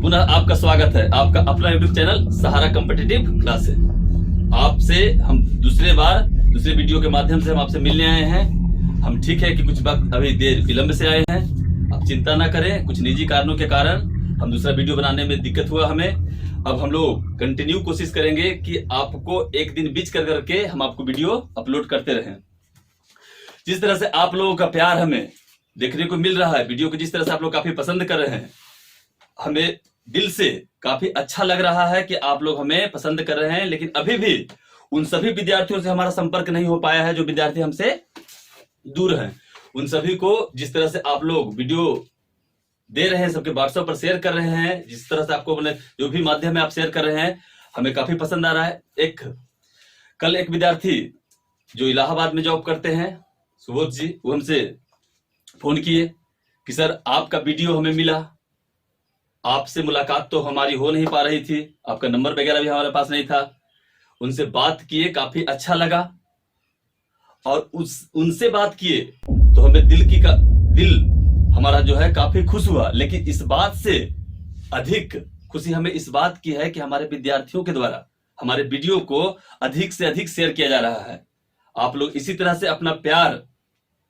पुनः आपका स्वागत है आपका अपना यूट्यूब चैनल सहारा कॉम्पिटिटिव क्लासेस। आपसे हम दूसरे वीडियो के माध्यम से हम आपसे मिलने आए हैं। हम ठीक है कि कुछ वक्त अभी देर विलंब से आए हैं, आप चिंता ना करें। कुछ निजी कारणों के कारण हम दूसरा वीडियो बनाने में दिक्कत हुआ हमें। अब हम लोग कंटिन्यू कोशिश करेंगे कि आपको एक दिन बीच कर करके हम आपको वीडियो अपलोड करते रहें। जिस तरह से आप लोगों का प्यार हमें देखने को मिल रहा है, वीडियो को जिस तरह से आप लोग काफी पसंद कर रहे हैं, हमें दिल से काफी अच्छा लग रहा है कि आप लोग हमें पसंद कर रहे हैं। लेकिन अभी भी उन सभी विद्यार्थियों से हमारा संपर्क नहीं हो पाया है जो विद्यार्थी हमसे दूर हैं। उन सभी को जिस तरह से आप लोग वीडियो दे रहे हैं, सबके व्हाट्सएप पर शेयर कर रहे हैं, जिस तरह से आपको जो भी माध्यम है आप शेयर कर रहे हैं, हमें काफी पसंद आ रहा है। कल एक विद्यार्थी जो इलाहाबाद में जॉब करते हैं, सुबोध जी, वो हमसे फोन किए कि सर आपका वीडियो हमें मिला, आपसे मुलाकात तो हमारी हो नहीं पा रही थी, आपका नंबर वगैरह भी हमारे पास नहीं था। उनसे बात किए, काफी अच्छा लगा और उनसे बात किए तो हमें दिल हमारा जो है काफी खुश हुआ। लेकिन इस बात से अधिक खुशी हमें इस बात की है कि हमारे विद्यार्थियों के द्वारा हमारे वीडियो को अधिक से अधिक शेयर किया जा रहा है। आप लोग इसी तरह से अपना प्यार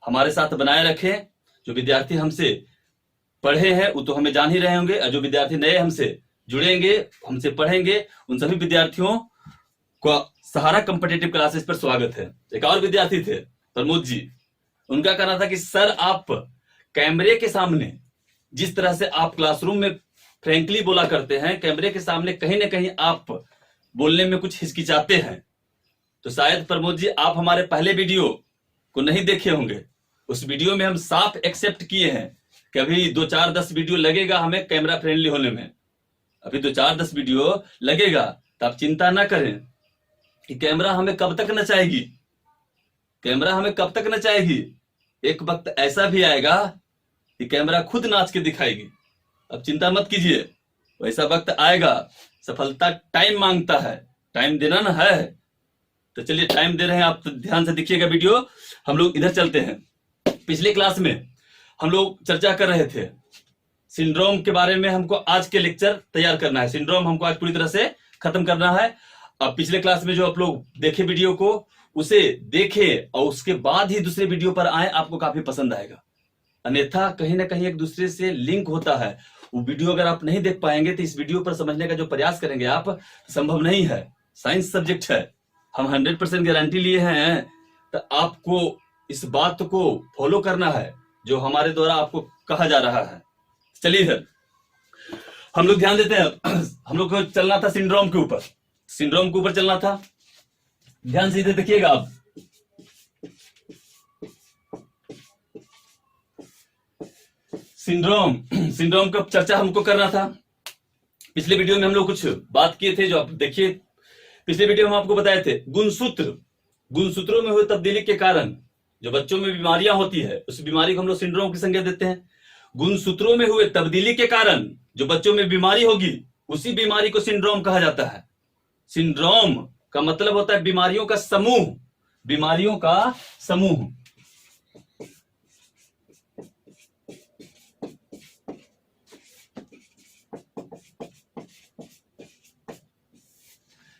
हमारे साथ बनाए रखें। जो विद्यार्थी हमसे पढ़े हैं वो तो हमें जान ही रहे होंगे, और जो विद्यार्थी नए हमसे जुड़ेंगे, हमसे पढ़ेंगे, उन सभी विद्यार्थियों को सहारा कॉम्पिटिटिव क्लासेस पर स्वागत है। एक और विद्यार्थी थे प्रमोद जी, उनका कहना था कि सर आप कैमरे के सामने जिस तरह से आप क्लासरूम में फ्रैंकली बोला करते हैं, कैमरे के सामने कहीं ना कहीं आप बोलने में कुछ हिचकिचाते हैं। तो शायद प्रमोद जी आप हमारे पहले वीडियो को नहीं देखे होंगे। उस वीडियो में हम साफ एक्सेप्ट किए हैं कि अभी 2-4-10 वीडियो लगेगा हमें कैमरा फ्रेंडली होने में। अभी 2-4-10 वीडियो लगेगा, तो आप चिंता ना करें कि कैमरा हमें कब तक नचाएगी, कैमरा हमें कब तक नचाएगी। एक वक्त ऐसा भी आएगा कि कैमरा खुद नाच के दिखाएगी। अब चिंता मत कीजिए, वैसा वक्त आएगा। सफलता टाइम मांगता है, टाइम देना ना है। तो चलिए टाइम दे रहे हैं, आप तो ध्यान से देखिएगा वीडियो। हम लोग इधर चलते हैं। पिछले क्लास में हम लोग चर्चा कर रहे थे सिंड्रोम के बारे में। हमको आज के लेक्चर तैयार करना है, सिंड्रोम हमको आज पूरी तरह से खत्म करना है। अब पिछले क्लास में जो आप लोग देखे वीडियो को, उसे देखें और उसके बाद ही दूसरे वीडियो पर आए, आपको काफी पसंद आएगा। अन्यथा कहीं ना कहीं एक दूसरे से लिंक होता है। वो वीडियो अगर आप नहीं देख पाएंगे तो इस वीडियो पर समझने का जो प्रयास करेंगे आप, संभव नहीं है। साइंस सब्जेक्ट है, हम 100% गारंटी लिए हैं। तो आपको इस बात को फॉलो करना है जो हमारे द्वारा आपको कहा जा रहा है। चलिए इधर हम लोग ध्यान देते हैं। हम लोग को चलना था सिंड्रोम के ऊपर, सिंड्रोम के ऊपर चलना था। ध्यान से इधर देखिएगा आप। सिंड्रोम का चर्चा हमको करना था। पिछले वीडियो में हम लोग कुछ बात किए थे, जो आप देखिए। पिछले वीडियो में हम आपको बताए थे गुणसूत्रों में हुए तब्दीली के कारण जो बच्चों में बीमारियां होती है, उस बीमारी को हम लोग सिंड्रोम की संज्ञा देते हैं। गुणसूत्रों में हुए तब्दीली के कारण जो बच्चों में बीमारी होगी, उसी बीमारी को सिंड्रोम कहा जाता है। सिंड्रोम का मतलब होता है बीमारियों का समूह, बीमारियों का समूह।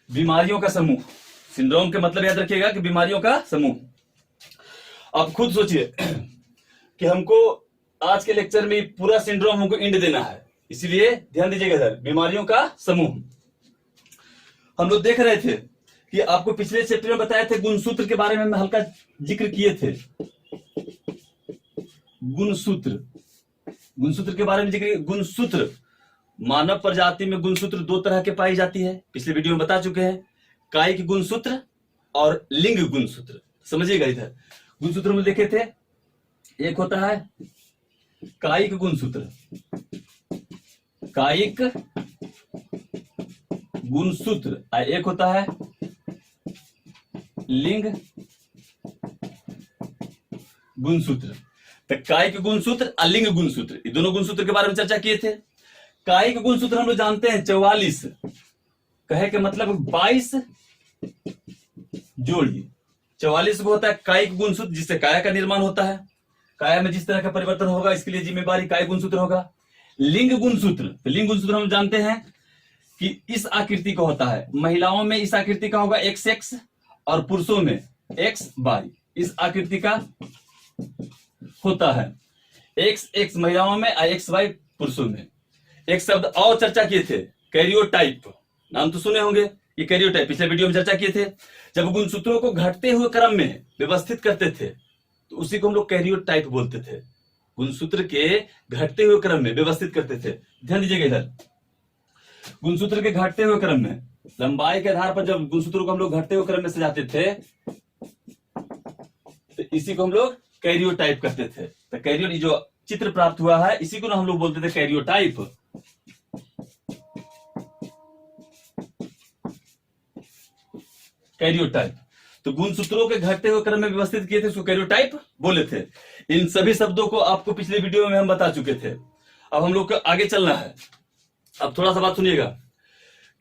बीमारियों का समूह, सिंड्रोम के मतलब याद रखिएगा कि बीमारियों का समूह। आप खुद सोचिए कि हमको आज के लेक्चर में पूरा सिंड्रोम हमको इंड देना है, इसलिए ध्यान दीजिएगा सर। बीमारियों का समूह हम लोग देख रहे थे कि आपको पिछले चैप्टर में बताए थे, गुणसूत्र के बारे में हम हल्का जिक्र किए थे। गुणसूत्र के बारे में जिक्र। गुणसूत्र, मानव प्रजाति में गुणसूत्र 2 तरह के पाई जाती है, पिछले वीडियो में बता चुके हैं। कायिक गुणसूत्र और लिंग गुणसूत्र। समझिएगा इधर गुणसूत्र में देखे थे, एक होता है कायिक गुणसूत्र, कायिक गुणसूत्र, और एक होता है लिंग गुणसूत्र। तो कायिक गुणसूत्र और लिंग गुणसूत्र, ये दोनों गुणसूत्र के बारे में चर्चा किए थे। कायिक गुणसूत्र हम लोग जानते हैं 44, कहे के मतलब 22 जोड़िए। 44 को होता है कायिक गुणसूत्र, जिससे काया का निर्माण होता है। काया में जिस तरह का परिवर्तन होगा, इसके लिए जिम्मेवारी कायिक गुणसूत्र होगा। लिंग गुणसूत्र, तो लिंग गुणसूत्र हम जानते हैं कि इस आकृति का होता है। महिलाओं में इस आकृति का होगा XX और पुरुषों में XY। इस आकृति का होता है XX महिलाओं में और XY पुरुषों में। एक शब्द और चर्चा किए थे, कैरियोटाइप, नाम तो सुने होंगे। ये कैरियोटाइप पिछले वीडियो में चर्चा किए थे। जब गुणसूत्रों को घटते हुए क्रम में व्यवस्थित करते थे तो उसी को हम लोग कैरियोटाइप बोलते थे। गुणसूत्र के घटते हुए क्रम में व्यवस्थित करते थे। ध्यान दीजिएगा इधर, गुणसूत्र के घटते हुए क्रम में लंबाई के आधार पर जब गुणसूत्रों को हम लोग घटते हुए क्रम में सजाते थे तो इसी को हम लोग कैरियोटाइप करते थे। तो कैरियो जो चित्र प्राप्त हुआ है इसी को हम लोग बोलते थे कैरियोटाइप। कैरियोटाइप तो गुणसूत्रों के घटते हुए क्रम में व्यवस्थित किए थे, उसको कैरियोटाइप बोले थे। इन सभी शब्दों को आपको पिछले वीडियो में हम बता चुके थे। अब हम लोग को आगे चलना है। अब थोड़ा सा बात सुनिएगा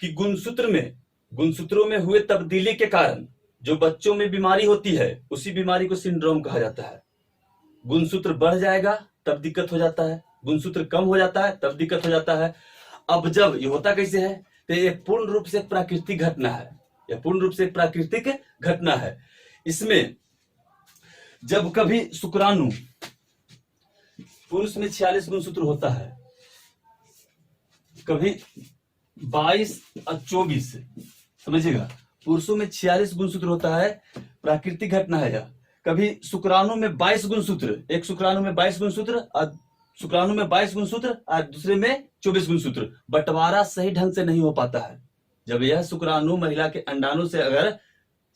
कि गुणसूत्रों में हुए तब्दीली के कारण जो बच्चों में बीमारी होती है उसी बीमारी को सिंड्रोम कहा जाता है। गुणसूत्र बढ़ जाएगा तब दिक्कत हो जाता है, गुणसूत्र कम हो जाता है तब दिक्कत हो जाता है। अब जब ये होता कैसे है, तो ये पूर्ण रूप से एक प्राकृतिक घटना है। यह पूर्ण रूप से एक प्राकृतिक घटना है। इसमें जब कभी शुक्राणु, पुरुष में 46 गुणसूत्र होता है, कभी 22 और 24, समझिएगा, पुरुषों में 46 गुणसूत्र होता है, प्राकृतिक घटना है यह। कभी शुक्राणु में 22 गुणसूत्र, एक शुक्राणु में 22 गुणसूत्र और शुक्राणु में 22 गुणसूत्र और दूसरे में 24 गुणसूत्र, बंटवारा सही ढंग से नहीं हो पाता है। जब यह शुक्राणु महिला के अंडाणु से अगर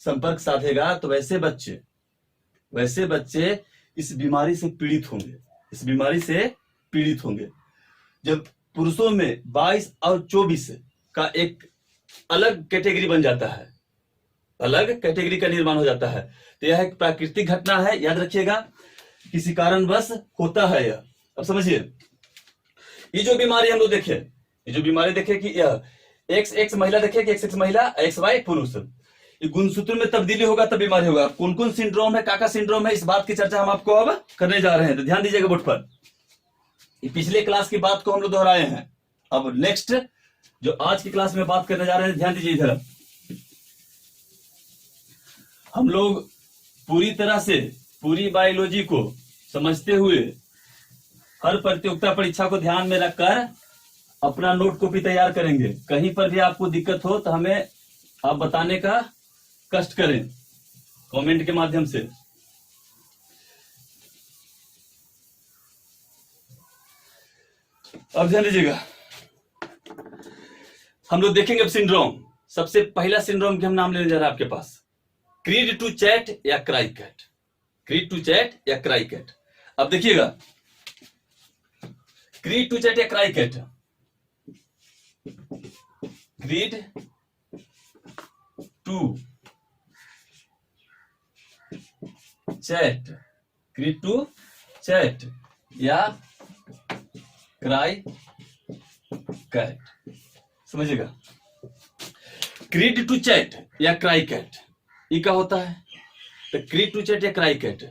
संपर्क साधेगा तो वैसे बच्चे इस बीमारी से पीड़ित होंगे। जब पुरुषों में 22 और 24 का एक अलग कैटेगरी बन जाता है, अलग कैटेगरी का निर्माण हो जाता है, तो यह एक प्राकृतिक घटना है। याद रखिएगा, किसी कारणवश होता है यह। अब समझिए, ये जो बीमारी हम लोग देखे, कि यह XX महिला देखे कि XX महिला, XY पुरुष, ये गुणसूत्र में तब्दीली होगा तब बीमारी होगा। कौन कौन सिंड्रोम है, काका सिंड्रोम है, इस बात की चर्चा हम आपको अब करने जा रहे हैं। तो ध्यान दीजिएगा बोर्ड पर, पिछले क्लास की बात को हम लोग दोहराए हैं। अब नेक्स्ट जो आज की क्लास में बात करने जा रहे हैं, ध्यान दीजिए इधर। हम लोग पूरी तरह से पूरी बायोलॉजी को समझते हुए हर प्रतियोगिता परीक्षा को ध्यान में रखकर अपना नोट कॉपी तैयार करेंगे। कहीं पर भी आपको दिक्कत हो तो हमें आप बताने का कष्ट करें कमेंट के माध्यम से। अब ध्यान दीजिएगा, हम लोग देखेंगे अब सिंड्रोम। सबसे पहला सिंड्रोम के हम नाम लेने जा रहे हैं आपके पास, क्रीड टू चैट या cry cat. Cri du chat या क्राई कैट। अब देखिएगा, क्रीड टू चैट या cry cat, cri du chat, cri du chat या क्राई कैट, समझिएगा। क्रीड टू चैट या क्राई कैट ये क्या होता है, तो क्रीड टू चैट या क्राई कैट।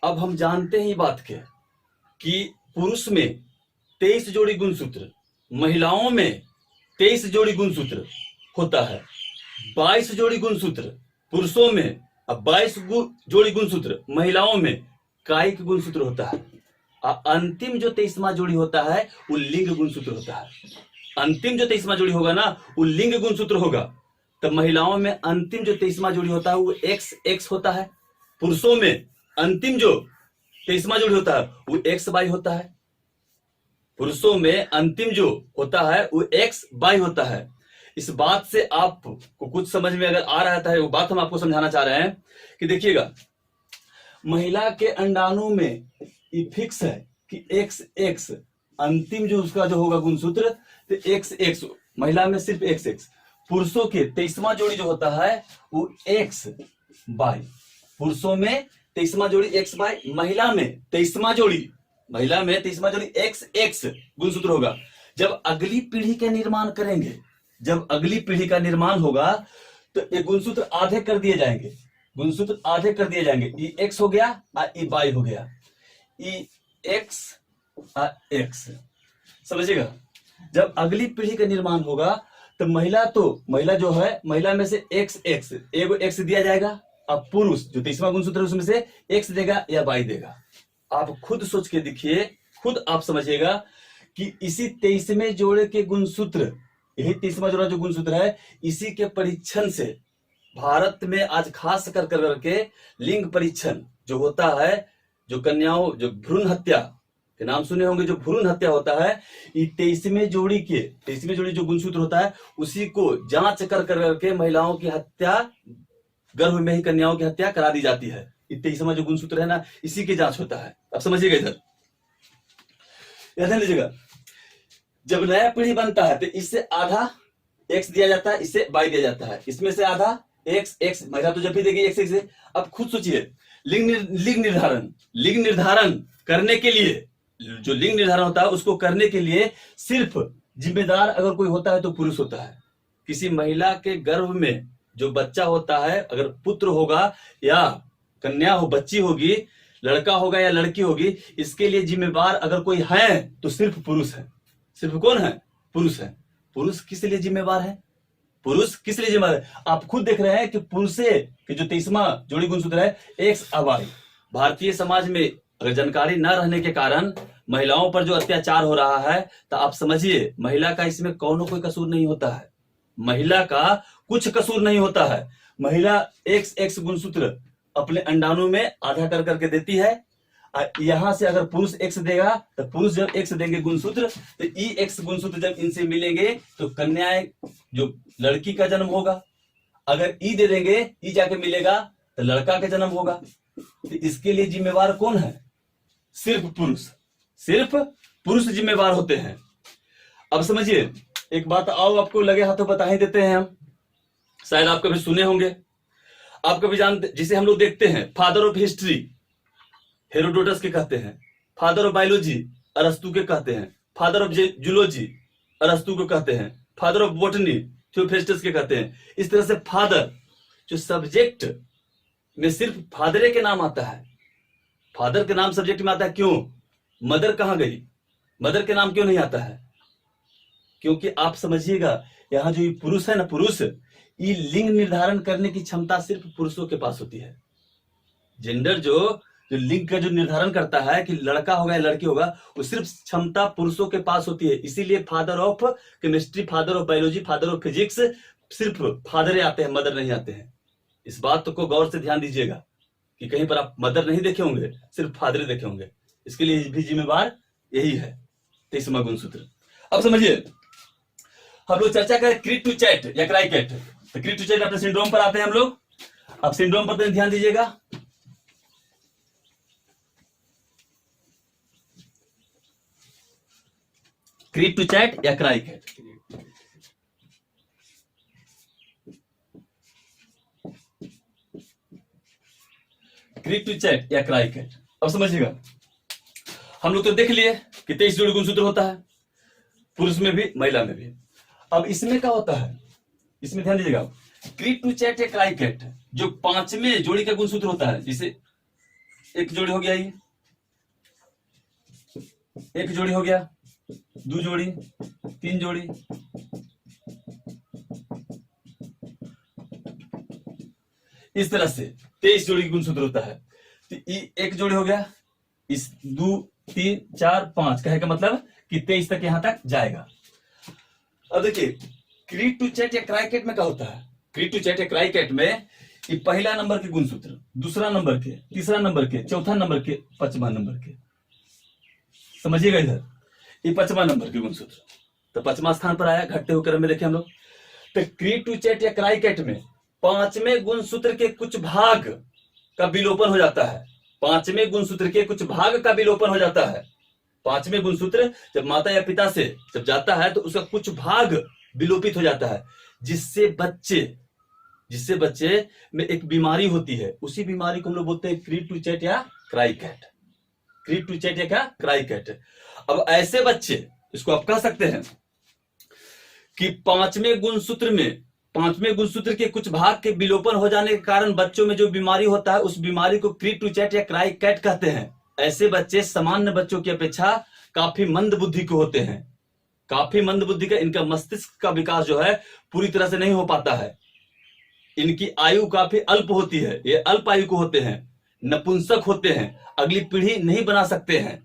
अब हम जानते हैं बात के कि पुरुष में 23 जोड़ी गुणसूत्र, महिलाओं में 23 जोड़ी गुणसूत्र होता है। 22 जोड़ी गुणसूत्र पुरुषों में और 22 जोड़ी गुणसूत्र महिलाओं में कायिक गुणसूत्र होता है। और अंतिम जो 23वां जोड़ी होता है वो लिंग गुणसूत्र होता है। अंतिम जो 23वां जोड़ी होगा ना वो लिंग गुणसूत्र होगा। तब महिलाओं में अंतिम जो 23वां जोड़ी होता है वो XX होता है, पुरुषों में अंतिम जो 23वां जोड़ी होता है वो XY होता है। पुरुषों में अंतिम जो होता है वो XY होता है। इस बात से आपको कुछ समझ में अगर आ रहा है वो बात हम आपको समझाना चाह रहे हैं कि देखिएगा, महिला के अंडाणु में ये फिक्स है कि XX अंतिम जो उसका जो होगा गुणसूत्र तो XX, महिला में सिर्फ XX। पुरुषों के 23वां जोड़ी जो होता है वो XY, पुरुषों में 23वां जोड़ी XY, महिला में 23वां जोड़ी XX गुणसूत्र होगा। जब अगली पीढ़ी का निर्माण करेंगे, जब अगली पीढ़ी का निर्माण होगा तो ये गुणसूत्र आधे कर दिए जाएंगे, गुणसूत्र आधे कर दिए जाएंगे। ये X हो गया और ये Y हो गया, ये X और X, समझिएगा, जब अगली पीढ़ी का निर्माण होगा तो महिला जो है, महिला में से एक्स एगो एक्स दिया जाएगा, अब पुरुष जो 23वां गुणसूत्र है उसमें से एक्स देगा या वाई देगा। आप खुद सोच के देखिए, खुद आप समझिएगा कि इसी 23वें जोड़े के गुणसूत्र, यही 23वां जोड़ा जो गुणसूत्र है, इसी के परीक्षण से भारत में आज खास कर करके लिंग परीक्षण जो होता है, जो कन्याओं, जो भ्रूण हत्या के नाम सुने होंगे, जो भ्रूण हत्या होता है, ये 23वें जोड़ी जो गुणसूत्र होता है उसी को जांच कर करके महिलाओं की हत्या, गर्भ में ही कन्याओं की हत्या करा दी जाती है। 23वां जो गुणसूत्र है ना, इसी की जांच होता है। अब समझिएगा, इधर ध्यान लीजिएगा, जब नया पीढ़ी बनता है तो इससे आधा एक्स दिया जाता है, इससे वाई दिया जाता है, इसमें से आधा एक्स महिला तो जब भी देगी एक्स एक्स। अब खुद सोचिए, लिंग निर्धारण करने के लिए, जो लिंग निर्धारण होता है उसको करने के लिए सिर्फ जिम्मेदार अगर कोई होता है तो पुरुष होता है। किसी महिला के गर्भ में जो बच्चा होता है, अगर पुत्र होगा या कन्या हो, बच्ची होगी, लड़का होगा या लड़की होगी, इसके लिए जिम्मेवार अगर कोई है तो सिर्फ पुरुष है। सिर्फ कौन है? पुरुष है। पुरुष किस लिए जिम्मेवार है? पुरुष किस लिए जिम्मेवार है? आप खुद देख रहे हैं कि पुरुष के जो 23वां जोड़ी गुणसूत्र है एक्स और वाई। भारतीय समाज में अगर जानकारी न रहने के कारण महिलाओं पर जो अत्याचार हो रहा है, तो आप समझिए महिला का इसमें कोई कसूर नहीं होता है। महिला का कुछ कसूर नहीं होता है। महिला एक्स गुणसूत्र अपने अंडाणु में आधा कर करके देती है। यहां से अगर पुरुष एक्स देगा तो पुरुष जब एक्स देंगे गुणसूत्र, तो ई एक्स गुणसूत्र जब इनसे मिलेंगे तो कन्या जो लड़की का जन्म होगा। अगर ई दे देंगे, ई जाके मिलेगा तो लड़का का जन्म होगा। तो इसके लिए जिम्मेवार कौन है? सिर्फ पुरुष। सिर्फ पुरुष जिम्मेवार होते हैं। अब समझिए एक बात, आओ आपको लगे हाथों बता ही देते हैं हम। शायद आप कभी सुने होंगे, आप कभी जानते, जिसे हम लोग देखते हैं फादर ऑफ हिस्ट्री हेरोडोटस के कहते हैं, फादर ऑफ बायोलॉजी अरस्तु के कहते हैं, फादर ऑफ जूलॉजी अरस्तु को कहते हैं, फादर ऑफ बॉटनी थियोफेस्टस के कहते हैं। इस तरह से फादर जो सब्जेक्ट में सिर्फ फादरे के नाम आता है, फादर के नाम सब्जेक्ट में आता है। क्यों? मदर कहां गई? मदर के नाम क्यों नहीं आता है? क्योंकि आप समझिएगा, यहां जो ये पुरुष है ना, पुरुष, ये लिंग निर्धारण करने की क्षमता सिर्फ पुरुषों के पास होती है। जेंडर जो लिंग का जो निर्धारण करता है कि लड़का होगा या लड़की होगा, वो सिर्फ क्षमता पुरुषों के पास होती है। इसीलिए father of chemistry, father of biology, father of physics सिर्फ फादरे आते हैं, मदर नहीं आते हैं। इस बात को गौर से ध्यान दीजिएगा कि कहीं पर आप मदर नहीं देखे होंगे, सिर्फ फादरे देखे होंगे। इसके लिए भी जिम्मेवार यही है 23वां गुणसूत्र। अब समझिए, हम लोग चर्चा करें क्रीट टू चैट या क्राइकेट। तो क्रीट टू चैट अपने सिंड्रोम पर आते हैं हम लोग। अब सिंड्रोम पर ध्यान दीजिएगा। क्रीट टू चैट या क्राइकेट। क्रीट टू चैट या क्राइकेट। अब समझिएगा, हम लोग तो देख लिए कि 23 जोड़ी गुणसूत्र होता है, पुरुष में भी महिला में भी। अब इसमें क्या होता है, इसमें ध्यान दीजिएगा, क्रीट टू चैट या क्राइकेट जो 5वें जोड़ी का गुणसूत्र होता है, जिसे एक जोड़ी हो गया, ये एक जोड़ी हो गया, 2 जोड़ी, 3 जोड़ी, इस तरह से 23 जोड़ी गुणसूत्र होता है। तो एक जोड़ी हो गया, इस 2 3 4 5 कहे का मतलब कि 23 तक यहां तक जाएगा। अब देखिए, क्रीट टू चैट या क्राइकेट में क्या होता है? क्रीट टू चैट या क्राइकेट में ये पहला नंबर के गुणसूत्र, दूसरा नंबर के, तीसरा नंबर के, चौथा नंबर के, 5वां नंबर के, समझिएगा इधर, ये 5वां नंबर के गुणसूत्र तो 5वां स्थान पर आया घटते हुए क्रम में। देखें हम लोग, तो क्रीट टू चैट या क्राइकेट में 5वें गुणसूत्र के कुछ भाग का विलोपन हो जाता है। 5वें गुणसूत्र के कुछ भाग का विलोपन हो जाता है। 5वें गुणसूत्र जब माता या पिता से जब जाता है तो उसका कुछ भाग विलोपित हो जाता है, जिससे बच्चे में एक बीमारी होती है। उसी बीमारी को हम लोग बोलते हैं क्रीट टू चैट या क्राइकेट। क्रीट टू चैट या क्या? क्राइकेट। अब ऐसे बच्चे, इसको आप कह सकते हैं कि 5वें गुणसूत्र के कुछ भाग के विलोपन हो जाने के कारण बच्चों में जो बीमारी होता है, उस बीमारी को क्रीट टू चैट या क्राइकेट कहते हैं। ऐसे बच्चे सामान्य बच्चों की अपेक्षा काफी मंद बुद्धि के होते हैं। काफी मंद बुद्धि का, इनका मस्तिष्क का विकास जो है पूरी तरह से नहीं हो पाता है। इनकी आयु काफी अल्प होती है, ये अल्प आयु को होते हैं, नपुंसक होते हैं, अगली पीढ़ी नहीं बना सकते हैं,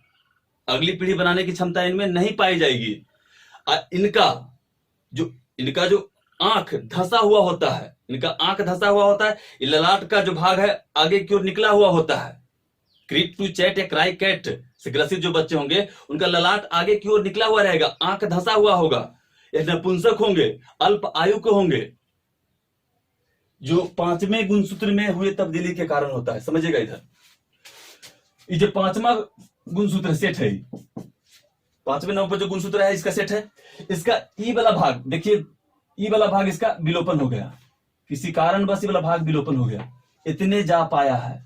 अगली पीढ़ी बनाने की क्षमता इनमें नहीं पाई जाएगी। इनका जो आंख धंसा हुआ होता है, इनका आंख धंसा हुआ होता है, ललाट का जो भाग है आगे की ओर निकला हुआ होता है। क्रीप टू चैट या क्राई कैट से ग्रसित जो बच्चे होंगे उनका ललाट आगे की ओर निकला हुआ रहेगा, आंख धंसा हुआ होगा, ये नपुंसक होंगे, अल्प आयु के होंगे, जो 5वें गुणसूत्र में हुए तब्दीली के कारण होता है। समझिएगा, इधर ये जो 5वां गुणसूत्र सेट है, 5वें नंबर पर जो गुणसूत्र है इसका सेट है, इसका ई वाला भाग देखिए, ई वाला भाग इसका विलोपन हो गया, किसी कारणवश ई वाला भाग विलोपन हो गया, इतने जा पाया है,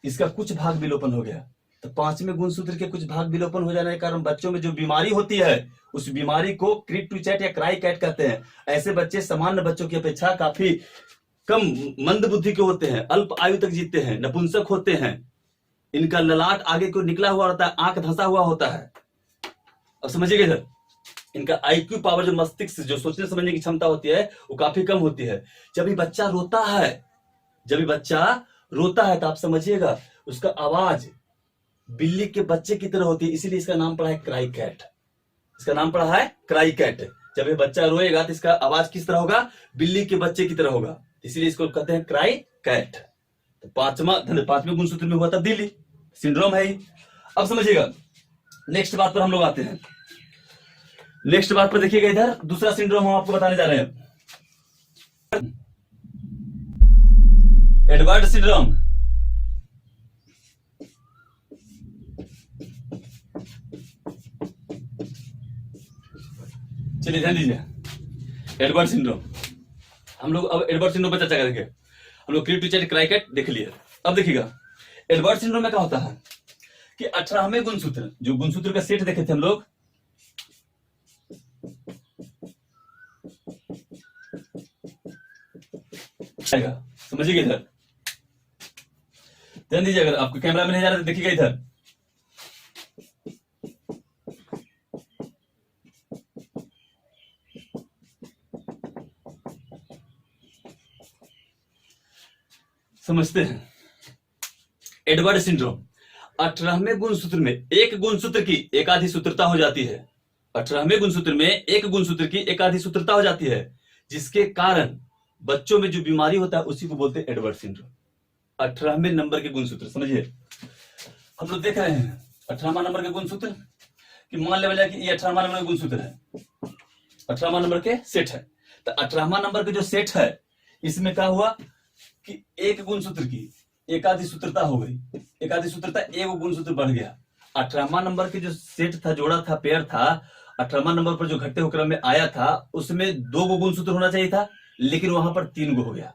इसका कुछ भाग विलोपन हो गया। तो 5वें गुणसूत्र के कुछ भाग विलोपन हो जाने के कारण बच्चों में जो बीमारी होती है उस बीमारी को क्रीप टू चैट या क्राई कैट कहते हैं। ऐसे बच्चे सामान्य बच्चों की अपेक्षा काफी कम मंद बुद्धि के होते हैं, अल्प आयु तक जीते हैं, नपुंसक होते हैं, इनका ललाट आगे को निकला हुआ होता है, आंख धंसा हुआ होता है। अब समझिएगा, इधर इनका आईक्यू पावर, जो मस्तिष्क जो सोचने समझने की क्षमता होती है वो काफी कम होती है। जब ये बच्चा रोता है तो आप समझिएगा उसका आवाज बिल्ली के बच्चे की तरह होती है, इसीलिए इसका नाम पड़ा है क्राई कैट। इसका नाम पड़ा है क्राई कैट। जब ये बच्चा रोएगा तो इसका आवाज किस तरह होगा, बिल्ली के बच्चे की तरह होगा, इसीलिए इसको कहते हैं क्राई कैट। तो 5वें गुणसूत्र में हुआ तब्दीली, सिंड्रोम है ही। अब समझिएगा, नेक्स्ट बात पर हम लोग आते हैं। नेक्स्ट बात पर देखिएगा, इधर दूसरा सिंड्रोम हम आपको बताने जा रहे हैं, एडवर्ड सिंड्रोम। चलिए ध्यान दीजिए, एडवर्ड सिंड्रोम। हम लोग अब एडवर्ड सिंड्रोम पर चर्चा करेंगे। हम लोग cri du chat cry cat देख लिए। अब देखिएगा, एडवर्ड सिंड्रोम में क्या होता है कि 18वें गुणसूत्र, जो गुणसूत्र का सेट देखे थे हम लोग, समझिएगा, इधर ध्यान दीजिए, अगर आपको कैमरा में नहीं जा रहा तो देखिएगा इधर, समझते हैं। एडवर्ड सिंड्रोम 18वें गुणसूत्र में एक गुणसूत्र की एकाधी सूत्रता हो जाती है। 18वें गुणसूत्र में एक गुणसूत्र की एकाधी सूत्रता हो जाती है, जिसके कारण बच्चों में जो बीमारी होता है उसी को बोलते हैं एडवर्ड सिंड्रोम। 18वें नंबर के गुणसूत्र समझिए, हम लोग देख रहे हैं 18वां नंबर के गुणसूत्र कि मान लेवल जाए कि ये 18वां नंबर का गुणसूत्र है, 18वां नंबर के सेट है। तो 18वां नंबर के जो सेट है इसमें क्या हुआ कि एक गुणसूत्र की एकाधी सूत्रता हो गई, एकाधी सूत्रता एक गुणसूत्र बढ़ गया। 18वां नंबर के जो सेट था, जोड़ा था, पेयर था, 18वां नंबर पर जो घटते हुए क्रम में आया था उसमें 2 गुणसूत्र होना चाहिए था, लेकिन वहां पर 3 हो गया,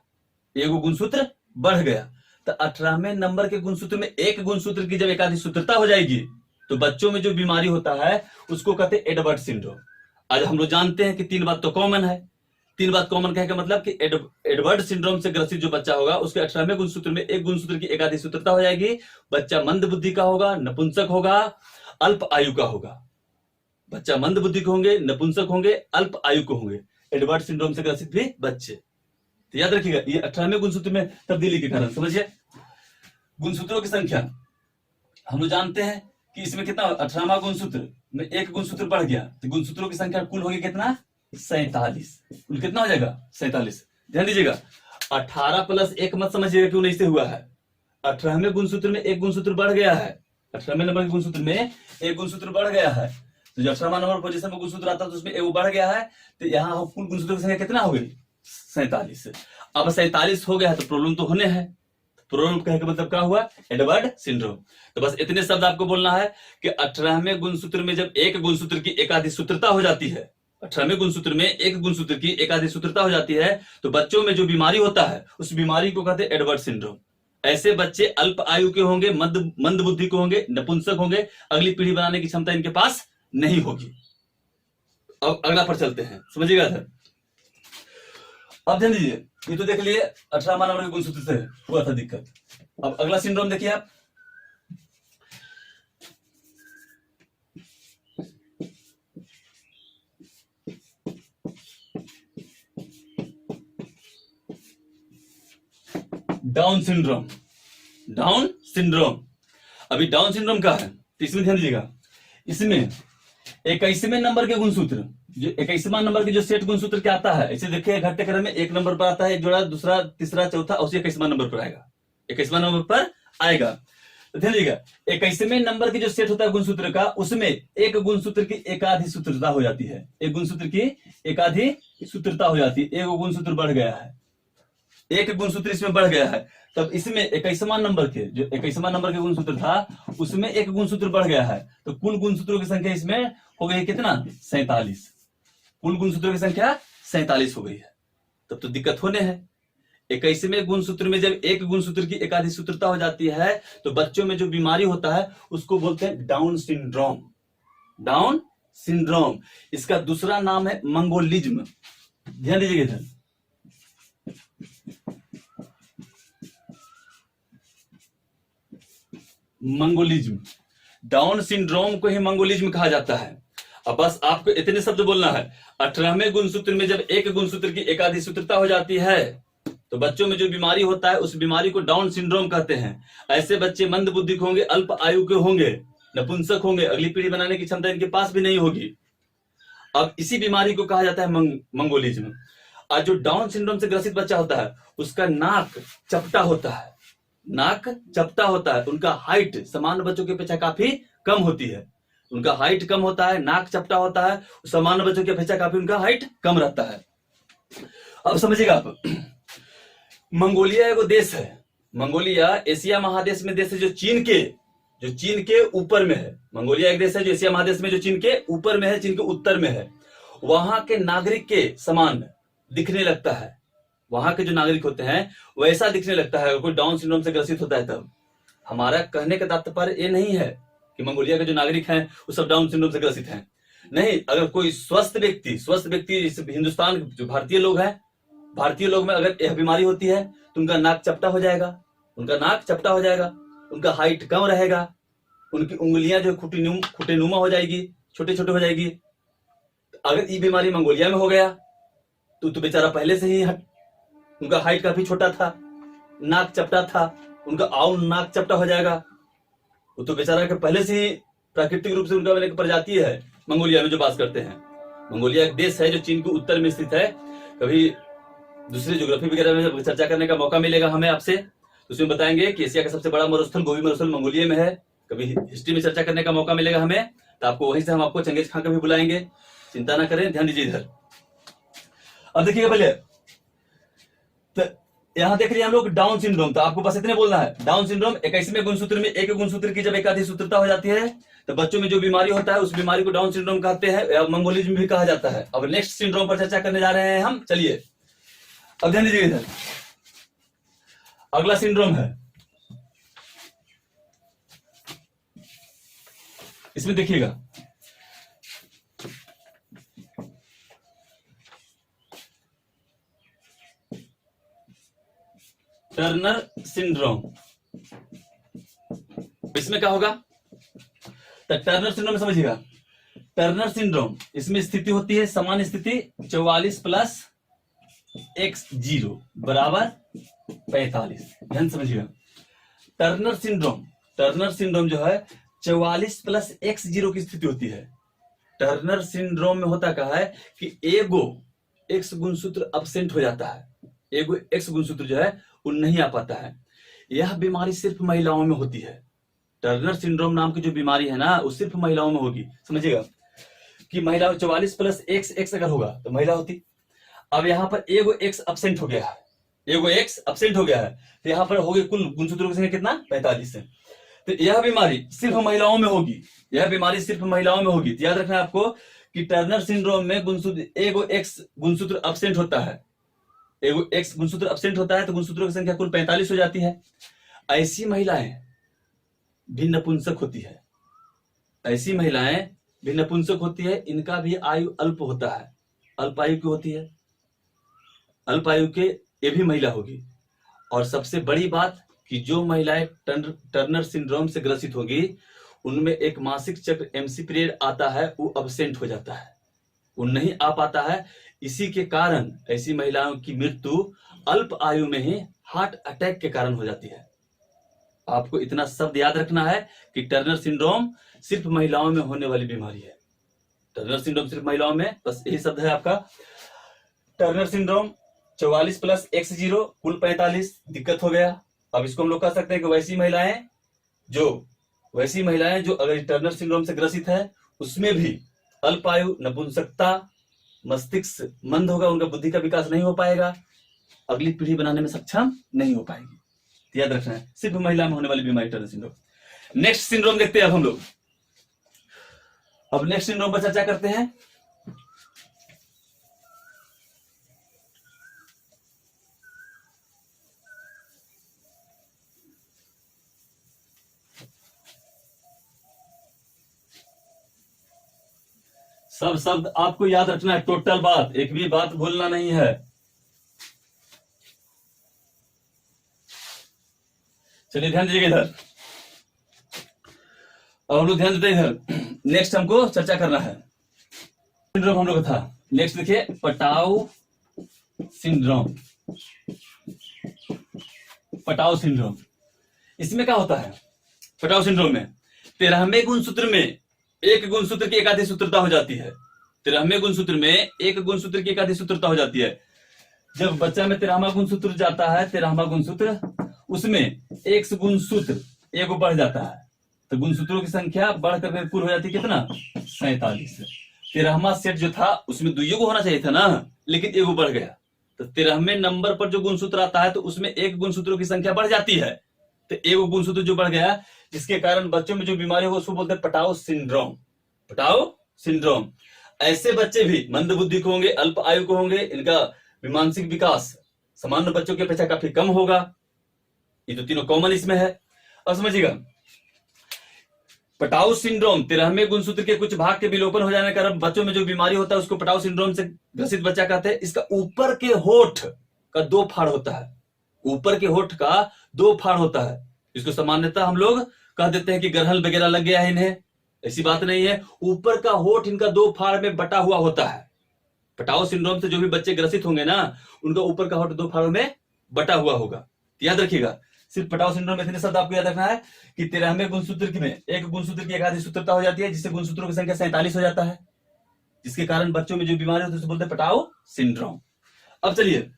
1 गुणसूत्र बढ़ गया। तो 18वें नंबर के गुणसूत्र में एक गुणसूत्र की जब एकाधी सूत्रता हो जाएगी तो बच्चों में जो बीमारी होता है उसको कहते हैं एडवर्ड सिंड्रोम। आज हम लोग जानते हैं कि 3 बात तो कॉमन है। 3 बात कॉमन कहने का मतलब कि एडवर्ड सिंड्रोम से ग्रसित जो बच्चा होगा उसके 18वें गुणसूत्र में एक गुणसूत्र की एकाधी सूत्रता हो जाएगी, बच्चा मंद बुद्धि का होगा, नपुंसक होगा, अल्प आयु का होगा। बच्चा मंद बुद्धि के होंगे, नपुंसक होंगे, अल्प आयु के होंगे, एडवर्ड सिंड्रोम से ग्रसित भी बच्चे। तो याद रखिएगा, ये 18वें गुणसूत्र में तब्दीली के कारण। समझिए, गुणसूत्रों की संख्या हम लोग जानते हैं कि इसमें कितना, 18वां गुणसूत्र में एक गुणसूत्र बढ़ गया तो गुणसूत्रों की संख्या कुल होगी कितना, 47। कुल कितना हो जाएगा, 47। ध्यान दीजिएगा, 18 + 1 मत समझिएगा क्यों नहीं से हुआ है। 18वें गुणसूत्र में एक गुणसूत्र बढ़ गया है, 18वें नंबर के गुणसूत्र में एक गुणसूत्र बढ़ गया है। तो जब 18वां नंबर पोजीशन में गुणसूत्र आता है तो उसमें एक बढ़ गया है, तो यहाँ कुल गुणसूत्रों की संख्या कितना हो गई, 47। अब 47 हो गया है तो प्रॉब्लम तो होने हैं। प्रॉब्लम कहने का मतलब क्या हुआ, एडवर्ड सिंड्रोम। तो बस इतने शब्द आपको बोलना है कि 18वें गुणसूत्र में जब एक गुणसूत्र की एकाधी सूत्रता हो जाती है, 18वें गुणसूत्र में एक गुणसूत्र की एकाधी सूत्रता हो जाती है तो बच्चों में जो बीमारी होता है उस बीमारी को कहते हैं एडवर्ड सिंड्रोम। ऐसे बच्चे अल्प आयु के होंगे, मंद बुद्धि के होंगे, नपुंसक होंगे, अगली पीढ़ी बनाने की क्षमता इनके पास नहीं होगी। अब अगला पर चलते हैं, समझिएगा सर। अब ध्यान दीजिए, ये तो देख लिए 18वां नंबर के गुणसूत्र से हुआ था दिक्कत। अब अगला सिंड्रोम देखिए आप, डाउन सिंड्रोम। डाउन सिंड्रोम, अभी डाउन सिंड्रोम का है तो इसमें ध्यान दीजिएगा, इसमें 21वें नंबर के गुणसूत्र, जो 21वां नंबर के जो सेट गुणसूत्र क्या आता है, इसे देखिए घटते क्रम में 1 नंबर पर आता है एक जोड़ा, दूसरा, तीसरा, चौथा, और 21वां नंबर पर आएगा, 21वां नंबर पर आएगा। तो ध्यान दीजिएगा 21वें नंबर की जो सेट होता है गुणसूत्र का, उसमें एक गुणसूत्र की एकाधी सूत्रता हो जाती है, एक गुणसूत्र की एकाधी सूत्रता हो जाती है, एक गुणसूत्र बढ़ गया है, एक गुणसूत्र इसमें बढ़ गया है, तब इसमें 21वां नंबर के जो 21वां नंबर के गुणसूत्र था उसमें एक गुणसूत्र बढ़ गया है, तो कुल गुणसूत्रों की संख्या इसमें हो गई कितना, 47। कुल गुणसूत्रों की संख्या 47 हो गई है, तब तो दिक्कत होने है। 21वें गुणसूत्र में जब एक गुणसूत्र की एकाधी सूत्रता हो जाती है तो बच्चों में जो बीमारी होता है उसको बोलते हैं डाउन सिंड्रोम। डाउन सिंड्रोम, इसका दूसरा नाम है मंगोलिज्म। ध्यान दीजिएगा इधर, मंगोलिज्म, डाउन सिंड्रोम को ही मंगोलिज्म कहा जाता है। अब बस आपको इतने शब्द बोलना है, 18वें गुणसूत्र में जब एक गुणसूत्र की एकाधी सूत्रता हो जाती है तो बच्चों में जो बीमारी होता है उस बीमारी को डाउन सिंड्रोम कहते हैं। ऐसे बच्चे मंद बुद्धि के होंगे, अल्प आयु के होंगे, नपुंसक होंगे, अगली पीढ़ी बनाने की क्षमता इनके पास भी नहीं होगी। अब इसी बीमारी को कहा जाता है मंगोलिज्म। आज जो डाउन सिंड्रोम से ग्रसित बच्चा होता है उसका नाक चपटा होता है, नाक चपटा होता है, उनका हाइट सामान्य बच्चों की अपेक्षा काफी कम होती है, उनका हाइट कम होता है, नाक चपटा होता है, सामान्य बच्चों की अपेक्षा काफी उनका हाइट कम रहता है। अब समझिएगा आप, मंगोलिया एक देश है, मंगोलिया एशिया महादेश में देश है जो चीन के ऊपर में है। मंगोलिया एक देश है जो एशिया महादेश में जो चीन के ऊपर में है, चीन के उत्तर में है। वहां के नागरिक के समान दिखने लगता है, वहां के जो नागरिक होते हैं वैसा दिखने लगता है अगर कोई डाउन सिंड्रोम से ग्रसित होता है तब। हमारा कहने का तात्पर्य ये नहीं है कि मंगोलिया के जो नागरिक हैं वो सब डाउन सिंड्रोम से ग्रसित हैं, नहीं। अगर कोई स्वस्थ व्यक्ति इस हिंदुस्तान जो भारतीय लोग हैं, भारतीय लोग में अगर यह बीमारी होती है तो उनका नाक चपटा हो जाएगा, उनका हाइट कम रहेगा, उनकी उंगलियां जो खुटेनुमा हो जाएगी, छोटे छोटे हो जाएगी। अगर ये बीमारी मंगोलिया में हो गया तो बेचारा पहले से ही उनका हाइट काफी छोटा था, नाक चपटा था, उनका नाक चपटा हो जाएगा, वो तो बेचारा के पहले से ही प्राकृतिक रूप से उनका एक प्रजाति है मंगोलिया में जो बास करते हैं। मंगोलिया एक देश है जो चीन के उत्तर में स्थित है। कभी दूसरे ज्योग्राफी वगैरह में चर्चा करने का मौका मिलेगा हमें आपसे, तो उसमें बताएंगे कि एशिया का सबसे बड़ा मरुस्थल गोबी मरुस्थल मंगोलिया में है। कभी हिस्ट्री में चर्चा करने का मौका मिलेगा हमें तो आपको वहीं से हम आपको चंगेज खान का भी बुलाएंगे, चिंता ना करें, ध्यान दीजिए इधर। अब देखिएगा पहले तो यहां देख रहे हैं हम लोग डाउन सिंड्रोम, तो आपको बस इतने बोलना है, डाउन सिंड्रोम 21वें गुणसूत्र में एक गुणसूत्र की जब एकाधी सूत्रता हो जाती है तो बच्चों में जो बीमारी होता है उस बीमारी को डाउन सिंड्रोम कहते हैं, या मंगोलिज्म भी कहा जाता है। अब नेक्स्ट सिंड्रोम पर चर्चा करने जा रहे हैं हम, चलिए अब ध्यान दीजिए इधर। अगला सिंड्रोम है, इसमें देखिएगा टर्नर सिंड्रोम। इसमें क्या होगा, तो टर्नर सिंड्रोम समझिएगा, टर्नर सिंड्रोम इसमें स्थिति होती है सामान्य स्थिति 44 प्लस x0 बराबर 45। ध्यान समझिएगा, टर्नर सिंड्रोम जो है 44 प्लस x0 की स्थिति होती है। टर्नर सिंड्रोम में होता क्या है कि एगो x गुणसूत्र अब्सेंट हो जाता है, एगो x गुणसूत्र जो है वो नहीं आ पाता है। यह बीमारी सिर्फ महिलाओं में होती है। टर्नर सिंड्रोम नाम की जो बीमारी है ना वो सिर्फ महिलाओं में होगी। समझिएगा कि महिला 44 प्लस x अगर होगा तो महिला होती। अब यहाँ पर एगो x अब्सेंट हो गया है, तो यहाँ पर हो गई कुल गुणसूत्रों की संख्या कितना, 45 है। तो यह बीमारी सिर्फ महिलाओं में होगी, तो याद रखना आपको कि टर्नर सिंड्रोम में एगो x गुणसूत्र अब्सेंट होता है, तो गुणसूत्रों की संख्या कुल 45 हो जाती है। ऐसी महिलाएं भी नपुंसक होती है, इनका भी आयु अल्प होता है, अल्प आयु की होती है, अल्प आयु के ये भी महिला होगी। और सबसे बड़ी बात कि जो महिलाएं टर्नर सिंड्रोम से ग्रसित होगी उनमें एक मासिक चक्र एमसी पीरियड आता है, वो अब्सेंट हो जाता है, वो नहीं आ पाता है। इसी के कारण ऐसी महिलाओं की मृत्यु अल्प आयु में ही हार्ट अटैक के कारण हो जाती है। आपको इतना शब्द याद रखना है कि टर्नर सिंड्रोम सिर्फ महिलाओं में होने वाली बीमारी है। टर्नर सिंड्रोम सिर्फ महिलाओं में, बस यही शब्द है आपका। टर्नर सिंड्रोम 44 प्लस x0 कुल 45, दिक्कत हो गया। अब इसको हम लोग कह सकते हैं कि वैसी महिलाएं जो अगर टर्नर सिंड्रोम से ग्रसित है, उसमें भी अल्पायु, नपुंसकता, मस्तिष्क मंद होगा, उनका बुद्धि का विकास नहीं हो पाएगा, अगली पीढ़ी बनाने में सक्षम नहीं हो पाएगी। तो याद रखना है, सिर्फ महिला में होने वाली बीमारी टर्नर सिंड्रोम। नेक्स्ट सिंड्रोम देखते हैं अब हम लोग। अब नेक्स्ट सिंड्रोम पर चर्चा करते हैं। सब शब्द आपको याद रखना है, टोटल बात, एक भी बात भूलना नहीं है। चलिए ध्यान दीजिएगा इधर, और हम लोग ध्यान देते हैं इधर। नेक्स्ट हमको चर्चा करना है सिंड्रोम हम लोग था। नेक्स्ट देखिए पटाउ सिंड्रोम। पटाउ सिंड्रोम, इसमें क्या होता है? पटाउ सिंड्रोम में 13वें गुणसूत्र में एक गुणसूत्र की एकाधिक सूत्रता हो जाती है। 13वें गुणसूत्र में एक गुणसूत्र की एकाधिक सूत्रता हो जाती है। जब बच्चा में 13वां गुणसूत्र जाता है, 13वां गुणसूत्र, उसमें एक गुणसूत्र एगो बढ़ जाता है, तो गुणसूत्रों की संख्या बढ़ करके कुल हो जाती है कितना? 47। 13वां सेट जो था उसमें दुइयों को होना चाहिए था ना, लेकिन एगो बढ़ गया। तो 13वें नंबर पर जो गुणसूत्र आता है तो उसमें एक गुणसूत्रों की संख्या बढ़ जाती है, तो एगो गुणसूत्र जो बढ़ गया, जिसके कारण बच्चों में जो बीमारी हो उसको बोलते हैं पटाउ सिंड्रोम। Patau syndrome. ऐसे बच्चे भी मंद बुद्धि को होंगे, अल्प आयु को होंगे, इनका मानसिक विकास सामान्य बच्चों की अपेक्षा काफी कम होगा। ये तो तीनों कॉमन इसमें है। अब समझिएगा, पटाउ सिंड्रोम 13वें गुणसूत्र के कुछ भाग के विलोपन हो जाने के कारण बच्चों में जो बीमारी होता है उसको पटाउ सिंड्रोम से ग्रसित बच्चा कहते हैं। इसका ऊपर के होठ का 2 फाड़ होता है, ऊपर के होठ का 2 फाड़ होता है। इसको सामान्यतः हम लोग कह देते हैं कि ग्रहण वगैरह लग गया है इन्हें, ऐसी बात नहीं है। ऊपर का होठ इनका 2 फाड़ में बटा हुआ होता है। पटाउ सिंड्रोम से जो भी बच्चे ग्रसित होंगे ना, उनका ऊपर का होठ 2 फाड़ों में बटा हुआ होगा। याद रखिएगा, सिर्फ पटाउ सिंड्रोम में इतने शब्द आपको याद रखना है कि 13वें गुणसूत्र में एक गुणसूत्र की एकाधिक सूत्रता हो जाती है, जिससे गुणसूत्रों की संख्या 47 हो जाता है, जिसके कारण बच्चों में जो बीमारी होती है उसे बोलते हैं पटाउ सिंड्रोम। अब चलिए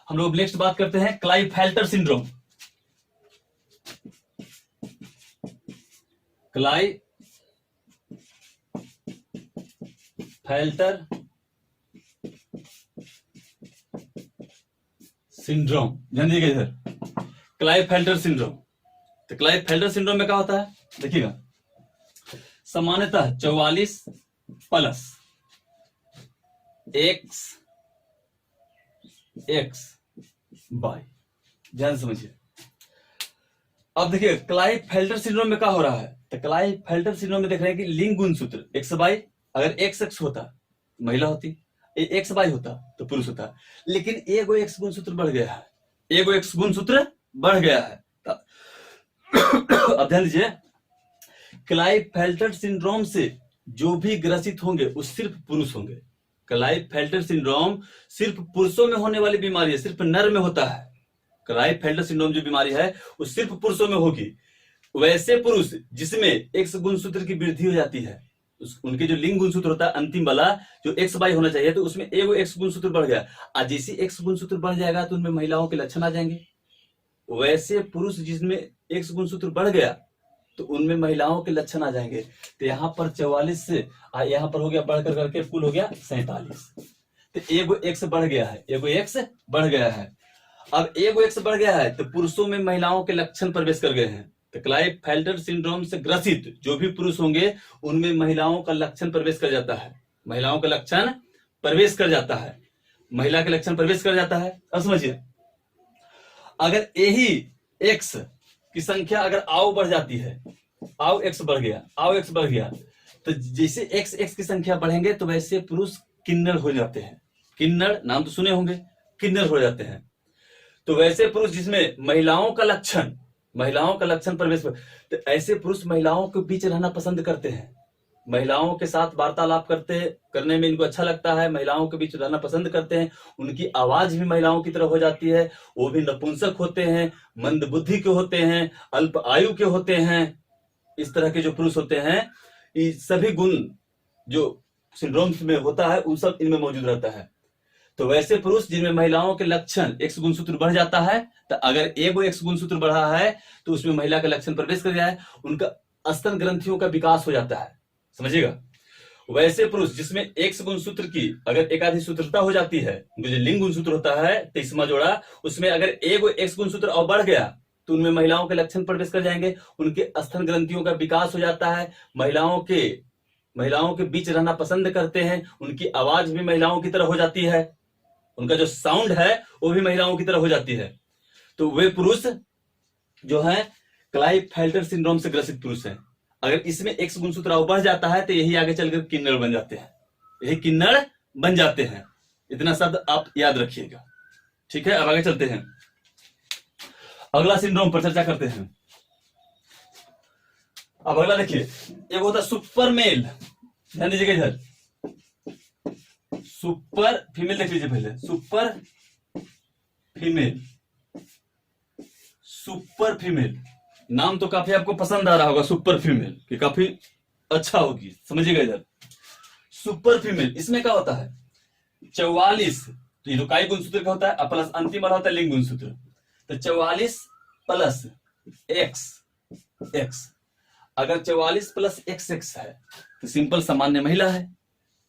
हम लोग नेक्स्ट बात करते हैं क्लाइफेल्टर सिंड्रोम। क्लाइफेल्टर सिंड्रोम, ध्यान दीजिएगा इधर, क्लाइफेल्टर सिंड्रोम। तो क्लाइफेल्टर सिंड्रोम में क्या होता है? देखिएगा, सामान्यतः 44 प्लस XY, ध्यान समझिए। अब देखिए क्लाइफेल्टर सिंड्रोम में क्या हो रहा है? तो क्लाइफेल्टर सिंड्रोम में देख रहे हैं कि लिंग गुणसूत्र XY, अगर XX होता महिला होती, XY होता तो पुरुष होता, लेकिन एगो X गुणसूत्र बढ़ गया है, एगो X गुणसूत्र बढ़ गया है। अब ध्यान दीजिए, क्लाइफेल्टर सिंड्रोम से जो भी ग्रसित होंगे वो सिर्फ पुरुष होंगे। क्लाइफेल्टर सिंड्रोम सिर्फ पुरुषों में होने वाली बीमारी है, सिर्फ नर में होता है। क्लाइफेल्टर सिंड्रोम जो बीमारी है वो सिर्फ पुरुषों में होगी। वैसे पुरुष जिसमें एक्स गुणसूत्र की वृद्धि हो जाती है, उनके जो लिंग गुणसूत्र होता है अंतिम वाला जो XY होना चाहिए, तो उसमें एगो एक्स गुणसूत्र बढ़ गया। आज जैसे एक्स गुणसूत्र बढ़ जाएगा तो उनमें महिलाओं के लक्षण आ जाएंगे। वैसे पुरुष जिसमें एक्स गुणसूत्र बढ़ गया तो उनमें महिलाओं के लक्षण आ जाएंगे। तो यहाँ पर 44 से यहाँ पर हो गया, बढ़कर करके कुल हो गया 47। तो एगो एक्स बढ़ गया है, एगो एक्स बढ़ गया है। अब एगो एक्स बढ़ गया है तो पुरुषों में महिलाओं के लक्षण प्रवेश कर गए हैं। तो क्लाइफेल्टर सिंड्रोम से ग्रसित जो भी पुरुष होंगे उनमें महिलाओं का लक्षण प्रवेश कर जाता है, महिलाओं का लक्षण प्रवेश कर जाता है, महिला के लक्षण प्रवेश कर जाता है। अब समझिए, अगर यही एक्स की संख्या अगर आओ बढ़ जाती है, आओ एक्स बढ़ गया, आओ एक्स बढ़ गया, तो जैसे एक्स की संख्या बढ़ेंगे तो वैसे पुरुष किन्नर हो जाते हैं। किन्नर नाम तो सुने होंगे, किन्नर हो जाते हैं। तो वैसे पुरुष जिसमें महिलाओं का लक्षण प्रवेश, तो ऐसे पुरुष महिलाओं के बीच रहना पसंद करते हैं। महिलाओं के साथ वार्तालाप करने में इनको अच्छा लगता है, महिलाओं के बीच रहना पसंद करते हैं, उनकी आवाज भी महिलाओं की तरह हो जाती है, वो भी नपुंसक होते हैं, मंद बुद्धि के होते हैं, अल्प आयु के होते हैं। इस तरह के जो पुरुष होते हैं, ये सभी गुण जो सिंड्रोम्स में होता है उन सब इनमें मौजूद रहता है। तो वैसे पुरुष जिनमें महिलाओं के लक्षण एक्स गुणसूत्र बढ़ जाता है, तो अगर एगो एक्स गुणसूत्र बढ़ा है तो उसमें महिला का लक्षण प्रवेश कर जाए, उनका स्तन ग्रंथियों का विकास हो जाता है, समझिएगा। वैसे पुरुष जिसमें एक्स गुणसूत्र की अगर एकाधिक सूत्रता हो जाती है, जो लिंग गुणसूत्र होता है 23वां जोड़ा, उसमें अगर एगो एक्स गुणसूत्र और बढ़ गया तो उनमें महिलाओं के लक्षण प्रवेश कर जाएंगे, उनके स्तन ग्रंथियों का विकास हो जाता है, महिलाओं के बीच रहना पसंद करते हैं, उनकी आवाज भी महिलाओं की तरह हो जाती है, उनका जो साउंड है वो भी महिलाओं की तरह हो जाती है। तो वे पुरुष जो है क्लाइफेल्टर सिंड्रोम से ग्रसित पुरुष हैं। अगर इसमें एक्स गुणसूत्र बढ़ जाता है तो यही आगे चलकर किन्नर बन जाते हैं, यही किन्नर बन जाते हैं। इतना शब्द आप याद रखिएगा, ठीक है। अब आगे चलते हैं, अगला सिंड्रोम पर चर्चा करते हैं। अब अगला देखिए, एक होता है सुपर मेल, ध्यान दीजिएगा इधर, सुपर फीमेल देख लीजिए पहले, सुपर फीमेल, सुपर फीमेल नाम तो काफी आपको पसंद आ रहा होगा, सुपर फीमेल कि काफी अच्छा होगी, समझिएगा इधर। सुपर फीमेल इसमें क्या होता है 44, तो ये तो काई गुणसूत्र का होता है, प्लस अंतिम वाला होता है लिंग गुणसूत्र, तो 44 प्लस एक्स, अगर 44 प्लस एक्स है तो सिंपल सामान्य महिला है,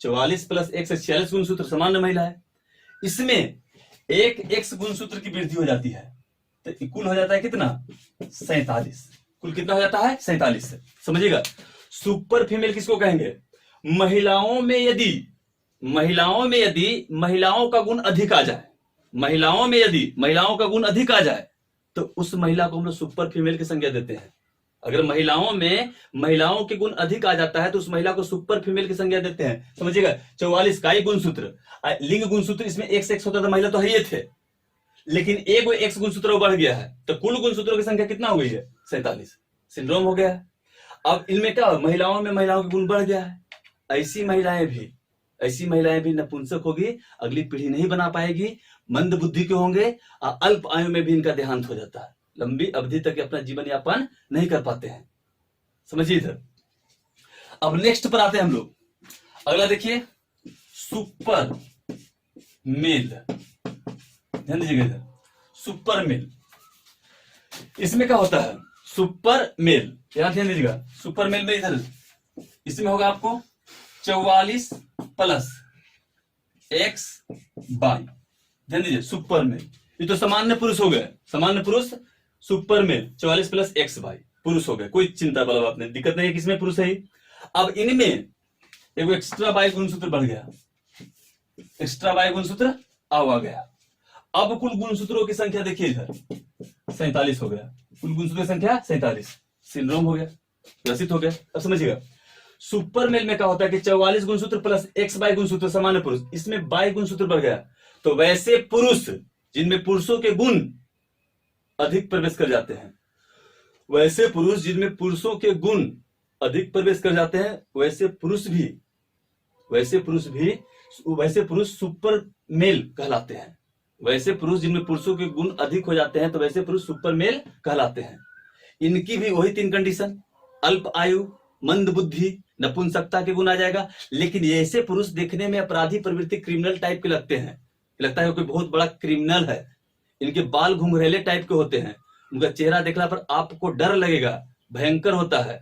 44 प्लस एक्स 46 गुणसूत्र सामान्य महिला है। इसमें एक एक्स गुणसूत्र की वृद्धि हो जाती है तो कुल हो जाता है कितना 47, कुल कितना हो जाता है 47, समझिएगा। सुपर फीमेल किसको कहेंगे, महिलाओं में यदि महिलाओं का गुण अधिक आ जाए, महिलाओं में यदि महिलाओं का गुण अधिक आ जाए तो उस महिला को हम लोग सुपर फीमेल की संज्ञा देते हैं। अगर महिलाओं में महिलाओं के गुण अधिक आ जाता है तो उस महिला को सुपर फीमेल की संज्ञा देते हैं, समझिएगा। 44 का ही गुणसूत्र, लिंग गुणसूत्र इसमें एक्स होता था, महिला तो है ये थे, लेकिन एक एक्स गुणसूत्र बढ़ गया है तो कुल गुणसूत्रों की संख्या कितना हो गई है 47, सिंड्रोम हो गया है। अब इनमें क्या, महिलाओं में महिलाओं के गुण बढ़ गया है, ऐसी महिलाएं भी नपुंसक होगी, अगली पीढ़ी नहीं बना पाएगी, मंद बुद्धि के होंगे, अल्प आयु में भी इनका देहांत हो जाता है, लंबी अवधि तक अपना जीवन यापन नहीं कर पाते हैं, समझिए इधर। अब नेक्स्ट पर आते हैं हम लोग, अगला देखिए सुपर मेल, ध्यान दीजिएगा इधर, सुपर मेल। इसमें क्या होता है सुपर मेल, ध्यान दीजिएगा, सुपर मेल में इधर इसमें होगा आपको 44 प्लस एक्स बाई, ध्यान दीजिए सुपर मेल, ये तो सामान्य पुरुष हो गए, सामान्य पुरुष super male 44 plus X Y पुरुष हो गए, कोई चिंता वाला बात नहीं, दिक्कत नहीं है किसमें पुरुष है। अब इनमें एक एक्स्ट्रा बाई गुणसूत्र बढ़ गया, एक्स्ट्रा बाई गुणसूत्र आ गया, अब कुल गुणसूत्रों की संख्या देखिए इधर 47 हो गया, कुल गुणसूत्रों की संख्या 47, सिंड्रोम हो गया, ग्रसित हो गया। अब समझिएगा सुपर मेल में क्या होता है कि 44 गुणसूत्र प्लस एक्स बाई गुणसूत्र सामान्य पुरुष, इसमें बाई गुणसूत्र बढ़ गया, तो वैसे पुरुष जिनमें पुरुषों के गुण अधिक प्रवेश कर जाते हैं, वैसे पुरुष जिनमें पुरुषों के गुण अधिक प्रवेश कर जाते हैं, वैसे पुरुष सुपर मेल कहलाते हैं। वैसे पुरुष जिनमें पुरुषों के गुण अधिक हो जाते हैं तो वैसे पुरुष सुपर मेल कहलाते हैं। इनकी भी वही 3 कंडीशन, अल्प आयु, मंद बुद्धि, नपुंसकता के गुण आ जाएगा, लेकिन ऐसे पुरुष देखने में अपराधी प्रवृत्ति क्रिमिनल टाइप के लगते हैं, लगता है कोई बहुत बड़ा क्रिमिनल है, इनके बाल घुंघरेले टाइप के होते हैं, उनका चेहरा देखने पर आपको डर लगेगा, भयंकर होता है,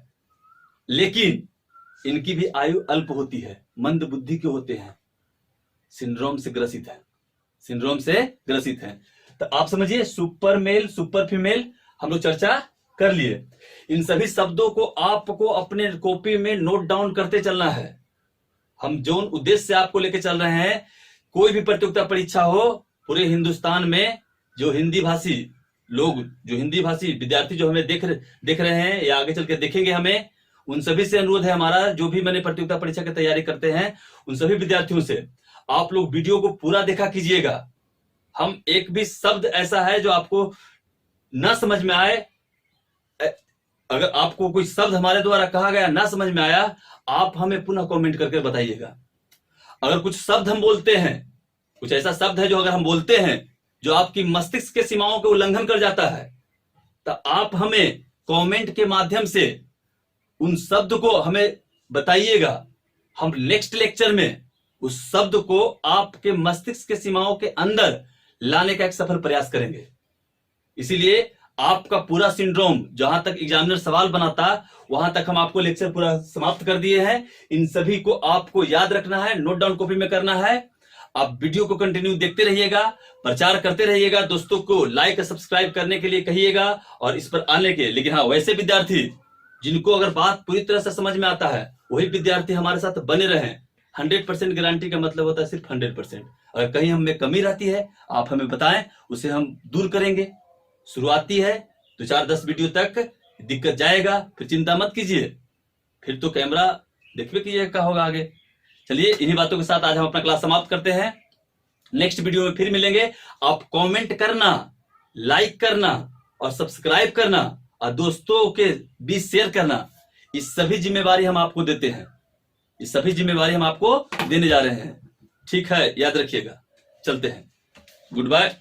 लेकिन इनकी भी आयु अल्प होती है, मंद बुद्धि के होते हैं, सिंड्रोम से ग्रसित है। तो आप समझिए सुपर मेल सुपर फीमेल हम लोग चर्चा कर लिए। इन सभी शब्दों को आपको अपने कॉपी में नोट डाउन करते चलना है। हम जो उद्देश्य से आपको लेके चल रहे हैं, कोई भी प्रतियोगिता परीक्षा हो पूरे हिंदुस्तान में, जो हिंदी भाषी लोग, जो हिंदी भाषी विद्यार्थी जो हमें देख रहे हैं या आगे चल के देखेंगे, हमें उन सभी से अनुरोध है हमारा, जो भी मैंने प्रतियोगिता परीक्षा की तैयारी करते हैं उन सभी विद्यार्थियों से आप लोग वीडियो को पूरा देखा कीजिएगा। हम एक भी शब्द ऐसा है जो आपको न समझ में आए, अगर आपको कोई शब्द हमारे द्वारा कहा गया ना समझ में आया, आप हमें पुनः कमेंट करके बताइएगा। अगर कुछ शब्द हम बोलते हैं, कुछ ऐसा शब्द है जो अगर हम बोलते हैं जो आपकी मस्तिष्क के सीमाओं के उल्लंघन कर जाता है, तो आप हमें कमेंट के माध्यम से उन शब्द को हमें बताइएगा। हम नेक्स्ट लेक्चर में उस शब्द को आपके मस्तिष्क के सीमाओं के अंदर लाने का एक सफल प्रयास करेंगे। इसीलिए आपका पूरा सिंड्रोम, जहां तक एग्जामिनर सवाल बनाता वहां तक हम आपको लेक्चर पूरा समाप्त कर दिए हैं। इन सभी को आपको याद रखना है, नोट डाउन कॉपी में करना है। आप वीडियो को कंटिन्यू देखते रहिएगा, प्रचार करते रहिएगा, दोस्तों को लाइक और सब्सक्राइब करने के लिए कहिएगा और इस पर आने के। लेकिन हाँ, वैसे विद्यार्थी जिनको अगर बात पूरी तरह से समझ में आता है, वही विद्यार्थी हमारे साथ बने रहें। 100% गारंटी का मतलब होता है सिर्फ 100%। अगर कहीं हमें कमी रहती है, आप हमें बताएं, उसे हम दूर करेंगे। शुरुआती है तो 4-10 वीडियो तक दिक्कत जाएगा, फिर चिंता मत कीजिए, फिर तो कैमरा देखिए कीजिए क्या होगा आगे। चलिए, इन्हीं बातों के साथ आज हम अपना क्लास समाप्त करते हैं। नेक्स्ट वीडियो में फिर मिलेंगे। आप कमेंट करना, लाइक करना और सब्सक्राइब करना और दोस्तों के बीच शेयर करना, इस सभी जिम्मेवारी हम आपको देते हैं। ये सभी जिम्मेवारी हम आपको देने जा रहे हैं। ठीक है, याद रखिएगा। चलते हैं, गुड बाय।